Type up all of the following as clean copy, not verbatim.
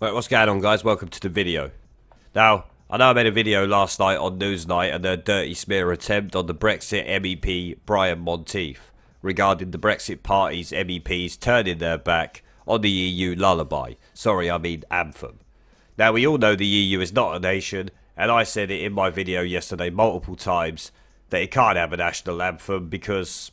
Right, what's going on, guys? Welcome to the video. Now, I know I made a video last night on Newsnight and a dirty smear attempt on the Brexit MEP Brian Monteith regarding the Brexit Party's MEPs turning their back on the EU lullaby. Sorry, I mean anthem. Now, we all know the EU is not a nation, and I said it in my video yesterday multiple times that it can't have a national anthem because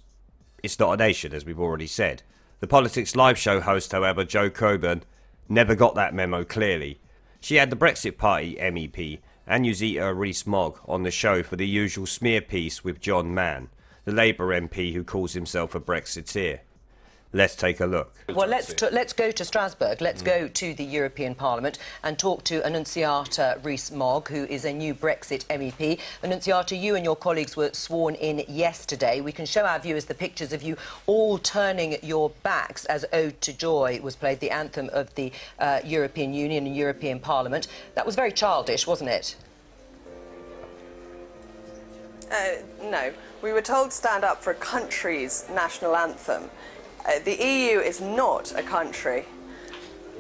it's not a nation, as we've already said. The Politics Live show host, however, Jo Coburn, never got that memo clearly. She had the Brexit Party MEP, Annunziata Rees Mogg, on the show for the usual smear piece with Mann, the Labour MP who calls himself a Brexiteer. Let's take a look. Well, let's go to Strasbourg. Let's go to the European Parliament and talk to Annunziata Rees Mogg, who is a new Brexit MEP. Annunziata, you and your colleagues were sworn in yesterday. We can show our viewers the pictures of you all turning your backs as Ode to Joy was played, the anthem of the European Union and European Parliament. That was very childish, wasn't it? No. We were told to stand up for a country's national anthem. The EU is not a country.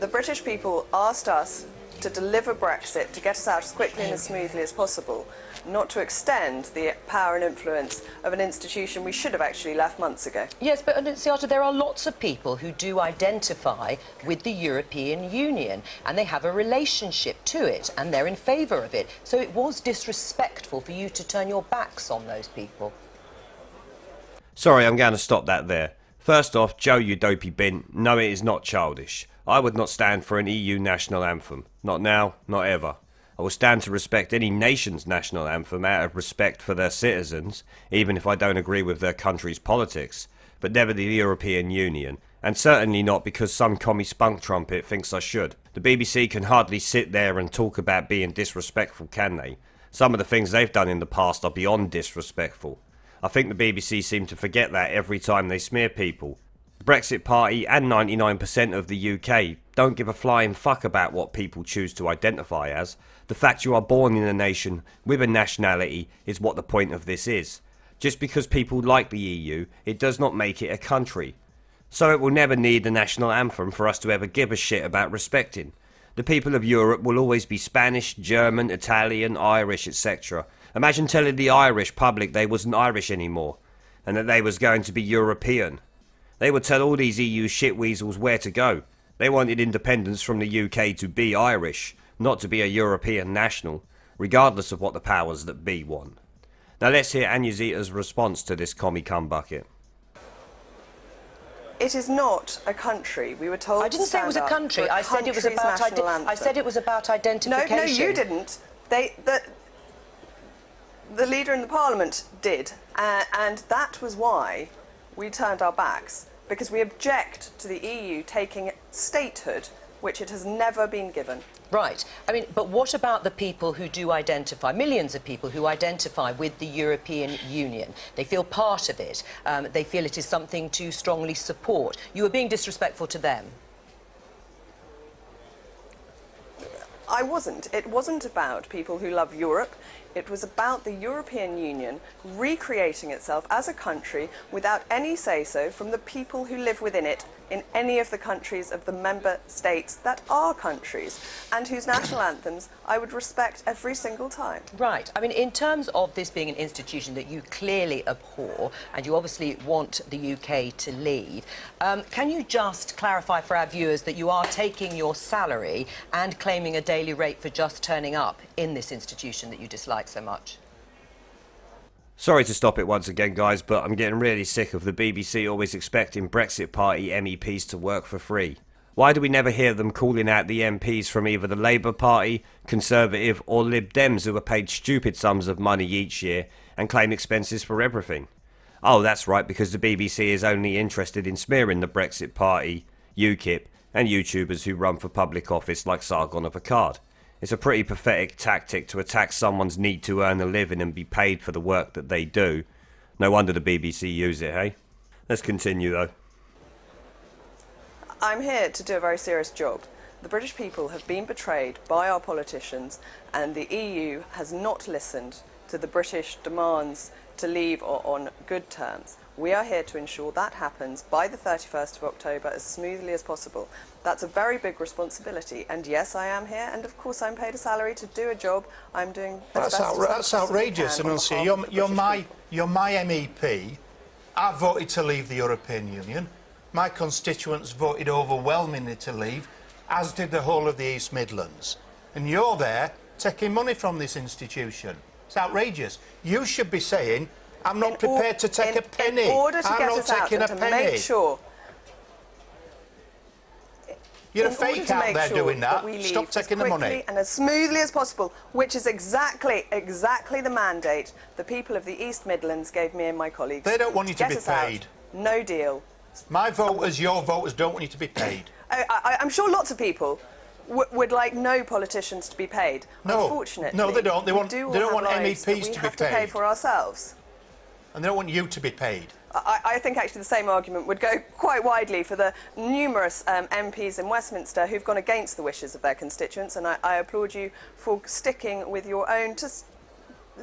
The British people asked us to deliver Brexit, to get us out as quickly and as smoothly as possible, not to extend the power and influence of an institution we should have actually left months ago. Yes, but Annunziata, there are lots of people who do identify with the European Union and they have a relationship to it and they're in favour of it. So it was disrespectful for you to turn your backs on those people. Sorry, I'm going to stop that there. First off, Joe, you dopey bin, no, it is not childish. I would not stand for an EU national anthem. Not now, not ever. I will stand to respect any nation's national anthem out of respect for their citizens, even if I don't agree with their country's politics, but never the European Union, and certainly not because some commie spunk trumpet thinks I should. The BBC can hardly sit there and talk about being disrespectful, can they? Some of the things they've done in the past are beyond disrespectful. I think the BBC seem to forget that every time they smear people. The Brexit Party and 99% of the UK don't give a flying fuck about what people choose to identify as. The fact you are born in a nation with a nationality is what the point of this is. Just because people like the EU, it does not make it a country. So it will never need a national anthem for us to ever give a shit about respecting. The people of Europe will always be Spanish, German, Italian, Irish, etc. Imagine telling the Irish public they wasn't Irish anymore, and that they was going to be European. They would tell all these EU shitweasels where to go. They wanted independence from the UK to be Irish, not to be a European national, regardless of what the powers that be want. Now let's hear Annunziata's response to this commie cum bucket. It is not a country. We were told I didn't say it was a country. I said it was about identification. No, you didn't. The leader in the Parliament did, and that was why we turned our backs, because we object to the EU taking statehood, which it has never been given. Right. I mean, but what about the people who do identify, millions of people who identify with the European Union? They feel part of it. They feel it is something to strongly support. You were being disrespectful to them. I wasn't. It wasn't about people who love Europe. It was about the European Union recreating itself as a country without any say-so from the people who live within it in any of the countries of the member states that are countries, and whose national anthems I would respect every single time. Right. I mean, in terms of this being an institution that you clearly abhor, and you obviously want the UK to leave, can you just clarify for our viewers that you are taking your salary and claiming a daily rate for just turning up in this institution that you dislike so much? Sorry to stop it once again, guys, but I'm getting really sick of the BBC always expecting Brexit Party MEPs to work for free. Why do we never hear them calling out the MPs from either the Labour Party, Conservative or Lib Dems who are paid stupid sums of money each year and claim expenses for everything? Oh, that's right, because the BBC is only interested in smearing the Brexit Party, UKIP and YouTubers who run for public office like Sargon of Akkad. It's a pretty pathetic tactic to attack someone's need to earn a living and be paid for the work that they do. No wonder the BBC use it, hey? Let's continue though. I'm here to do a very serious job. The British people have been betrayed by our politicians, and the EU has not listened to the British demands to leave on good terms. We are here to ensure that happens by the 31st of October as smoothly as possible. That's a very big responsibility, and yes, I am here, and of course I'm paid a salary to do a job I'm doing as best as I That's outrageous, Annunziata. You're my MEP. I voted to leave the European Union. My constituents voted overwhelmingly to leave, as did the whole of the East Midlands. And you're there taking money from this institution. It's outrageous. You should be saying, I'm not prepared to take a penny. In order to get us out and to make sure... You're a fake out there doing that. Stop taking the money. And as smoothly as possible, which is exactly the mandate the people of the East Midlands gave me and my colleagues. They don't want you to be paid. No deal. My voters, your voters, don't want you to be paid. I'm sure lots of people would like no politicians to be paid. No. Unfortunately, no, they don't. They want MEPs to be paid. We have to pay for ourselves. And they don't want you to be paid. I think actually the same argument would go quite widely for the numerous MPs in Westminster who've gone against the wishes of their constituents, and I applaud you for sticking with your own to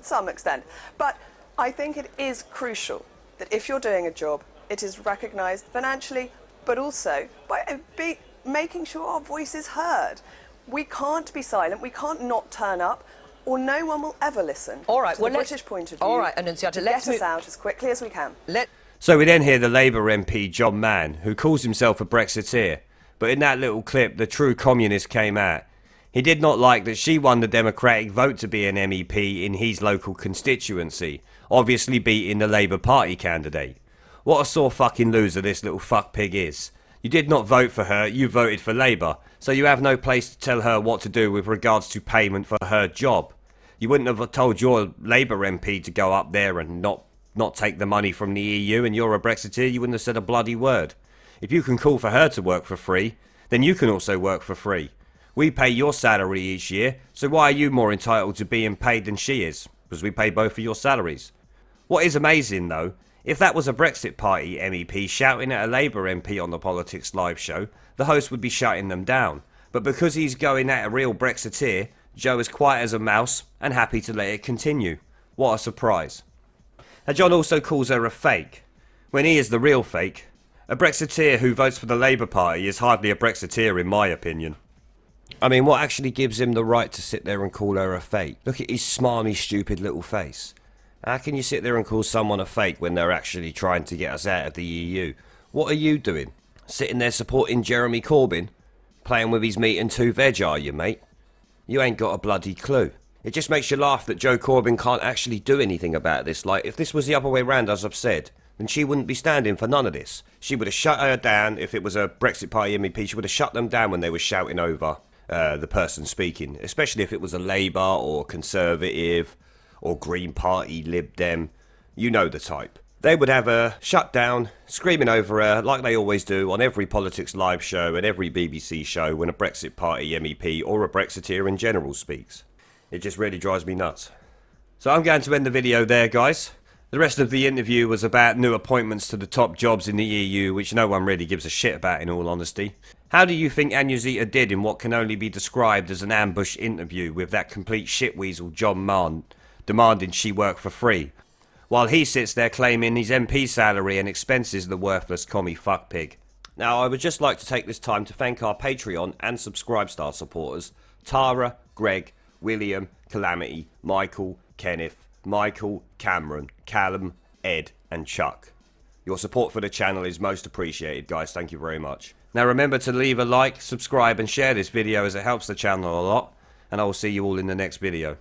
some extent. But I think it is crucial that if you're doing a job, it is recognised financially, but also by making sure our voice is heard. We can't be silent, we can't not turn up, or no one will ever listen all right, to the British point of view. All right, Annunziata, let's get us out as quickly as we can. So we then hear the Labour MP John Mann, who calls himself a Brexiteer, but in that little clip the true communist came out. He did not like that she won the Democratic vote to be an MEP in his local constituency, obviously beating the Labour Party candidate. What a sore fucking loser this little fuck pig is. You did not vote for her, you voted for Labour, so you have no place to tell her what to do with regards to payment for her job. You wouldn't have told your Labour MP to go up there and not take the money from the EU, and you're a Brexiteer, you wouldn't have said a bloody word. If you can call for her to work for free, then you can also work for free. We pay your salary each year, so why are you more entitled to being paid than she is? Because we pay both of your salaries. What is amazing though, if that was a Brexit Party MEP shouting at a Labour MP on the Politics Live show, the host would be shutting them down. But because he's going at a real Brexiteer, Joe is quiet as a mouse and happy to let it continue. What a surprise. Now John also calls her a fake, when he is the real fake. A Brexiteer who votes for the Labour Party is hardly a Brexiteer in my opinion. I mean, what actually gives him the right to sit there and call her a fake? Look at his smarmy, stupid little face. How can you sit there and call someone a fake when they're actually trying to get us out of the EU? What are you doing? Sitting there supporting Jeremy Corbyn? Playing with his meat and two veg, are you, mate? You ain't got a bloody clue. It just makes you laugh that Joe Corbyn can't actually do anything about this. Like, if this was the other way round, as I've said, then she wouldn't be standing for none of this. She would have shut her down if it was a Brexit Party MEP. She would have shut them down when they were shouting over the person speaking, especially if it was a Labour or Conservative or Green Party, Lib Dem. You know the type. They would have her shut down, screaming over her like they always do on every Politics Live show and every BBC show when a Brexit Party MEP or a Brexiteer in general speaks. It just really drives me nuts. So I'm going to end the video there, guys. The rest of the interview was about new appointments to the top jobs in the EU, which no one really gives a shit about in all honesty. How do you think Annunziata did in what can only be described as an ambush interview with that complete shitweasel John Mann demanding she work for free, while he sits there claiming his MP salary and expenses the worthless commie fuckpig? Now, I would just like to take this time to thank our Patreon and Subscribe Star supporters, Tara, Greg, William, Calamity, Michael, Kenneth, Michael, Cameron, Callum, Ed and Chuck. Your support for the channel is most appreciated, guys. Thank you very much. Now remember to leave a like, subscribe and share this video as it helps the channel a lot, and I will see you all in the next video.